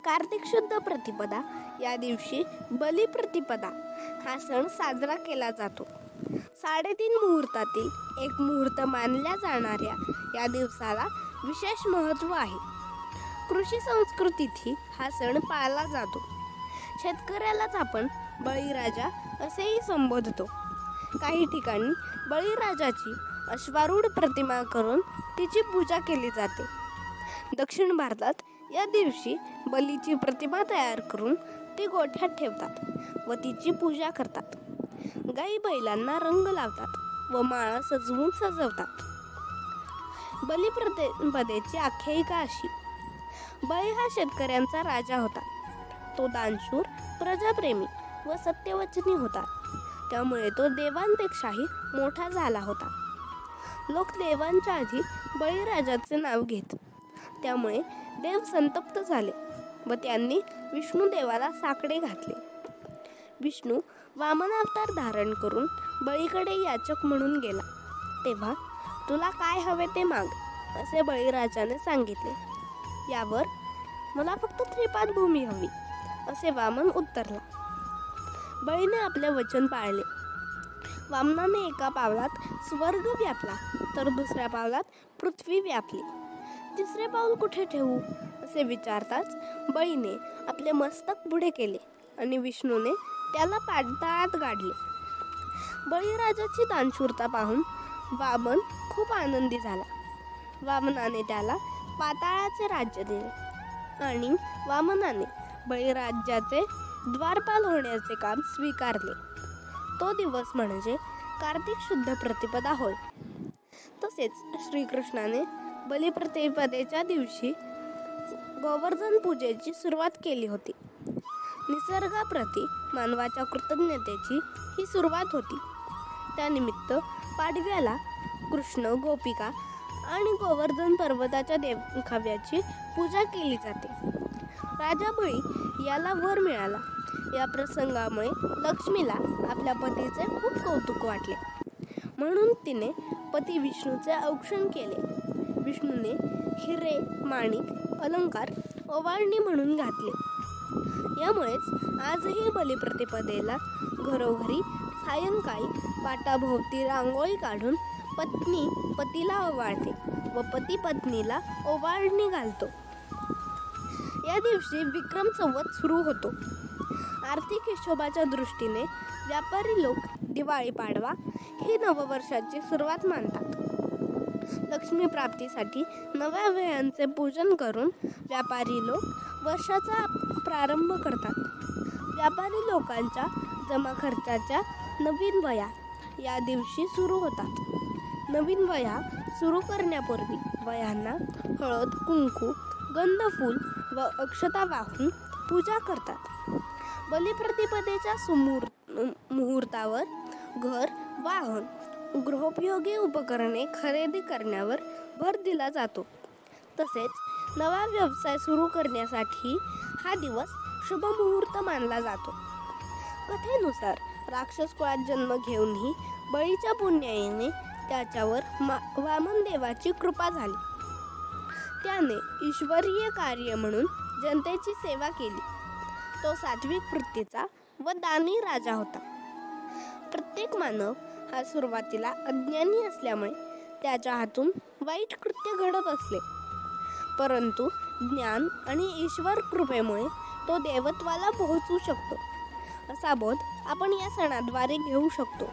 कार्तिक शुद्ध प्रतिपदा या दिवशी बलिप्रतिपदा हा सण साजरा केला जातो. 3.5 मुहूर्तातील एक मुहूर्त मानल्या जाणाऱ्या या दिवसाला विशेष महत्त्व आहे. कृषी संस्कृतीतही हा सण पाळला जातो. शेतकऱ्यालाच आपण बळीराजा असेही संबोधतो. काही ठिकाणी बळीराजाची अश्वारूढ प्रतिमा करून तिची पूजा केली जाते. दक्षिण भारतात या दिवशी बलीची प्रतिमा तयार करून ती गोठ्यात ठेवतात व तिची पूजा करतात. गाई बैलांना रंग लावतात व माळा सजवून सजवतात. बलिप्रतिपदेची आख्यायिका अशी: बळी हा शेतकऱ्यांचा राजा होता. तो दानशूर, प्रजाप्रेमी व सत्यवचनी होता. त्यामुळे तो देवांपेक्षाही मोठा झाला होता. लोक देवांच्या आधी बळीराजाचे नाव घेत. त्यामुळे देव संतप्त झाले व त्यांनी विष्णुदेवाला साकडे घातले. विष्णू वामनावतार धारण करून बळीकडे याचक म्हणून गेला. तेव्हा तुला काय हवे ते माग, असे बळीराजाने सांगितले. यावर मला फक्त 3 भूमी हवी, असे वामन उत्तरला. बळीने आपले वचन पाळले. वामनाने एका पावलात स्वर्ग व्यापला तर दुसऱ्या पावलात पृथ्वी व्यापली. 3रे पाऊल कुठे ठेवू असे विचारताच बळीने आपले मस्तक पुढे केले आणि विष्णूने त्याला पाताळात गाडले. बळीराजाची दानशूरता पाहून वामन खूप आनंदी झाला. वामनाने त्याला पाताळाचे राज्य दिले आणि वामनाने बळीराजाचे द्वारपाल होण्याचे काम स्वीकारले. तो दिवस म्हणजे कार्तिक शुद्ध प्रतिपदा होय. तसेच श्रीकृष्णाने बलिप्रतिपदेच्या दिवशी गोवर्धन पूजेची सुरुवात केली होती. निसर्गाप्रती मानवाच्या कृतज्ञतेची ही सुरुवात होती. त्यानिमित्त पाडव्याला कृष्ण, गोपिका आणि गोवर्धन पर्वताच्या देखाव्याची पूजा केली जाते. राजा बळी याला वर मिळाला. या प्रसंगामुळे लक्ष्मीला आपल्या पतीचे खूप कौतुक वाटले. म्हणून तिने पती विष्णूचे औक्षण केले. विष्णूने हिरे, माणिक, अलंकार ओवाळणी म्हणून घातले. यामुळेच आजही बलिप्रतिपदेला घरोघरी सायंकाळी पाटाभोवती रांगोळी काढून पत्नी पतीला ओवाळते व पती पत्नीला ओवाळणी घालतो. या दिवशी विक्रम संवत सुरू होतो. आर्थिक हिशोबाच्या दृष्टीने व्यापारी लोक दिवाळी पाडवा ही नववर्षाची सुरुवात मानतात. लक्ष्मी प्राप्तीसाठी नव्या वह्यांचे पूजन करून व्यापारी लोक वर्षाचा प्रारंभ करतात. व्यापारी लोकांच्या जमा खर्चाच्या नवीन वह्या या दिवशी सुरू होतात. नवीन वह्या सुरू करण्यापूर्वी वह्यांना हळद, कुंकू, गंधफूल व अक्षता वाहून पूजा करतात. बलिप्रतिपदेच्या मुहूर्तावर घर, वाहन, गृहोपयोगी उपकरणे खरेदी करण्यावर भर दिला जातो. तसेच नवा व्यवसाय सुरू करण्यासाठी हा दिवस शुभ मुहूर्त मानला जातो. कथेनुसार राक्षस कुळात जन्म घेऊनही बळीच्या पुण्याईने त्याच्यावर वामन देवाची कृपा झाली. त्याने ईश्वरीय कार्य म्हणून जनतेची सेवा केली. तो सात्विक वृत्तीचा व दानी राजा होता. प्रत्येक मानव हा सुरुवातीला अज्ञानी असल्यामुळे त्याच्या हातून वाईट कृत्य घडत असले. परंतु ज्ञान आणि ईश्वर कृपेमुळे तो देवत्वाला पोहोचू शकतो, असा बोध आपण या सणाद्वारे घेऊ शकतो.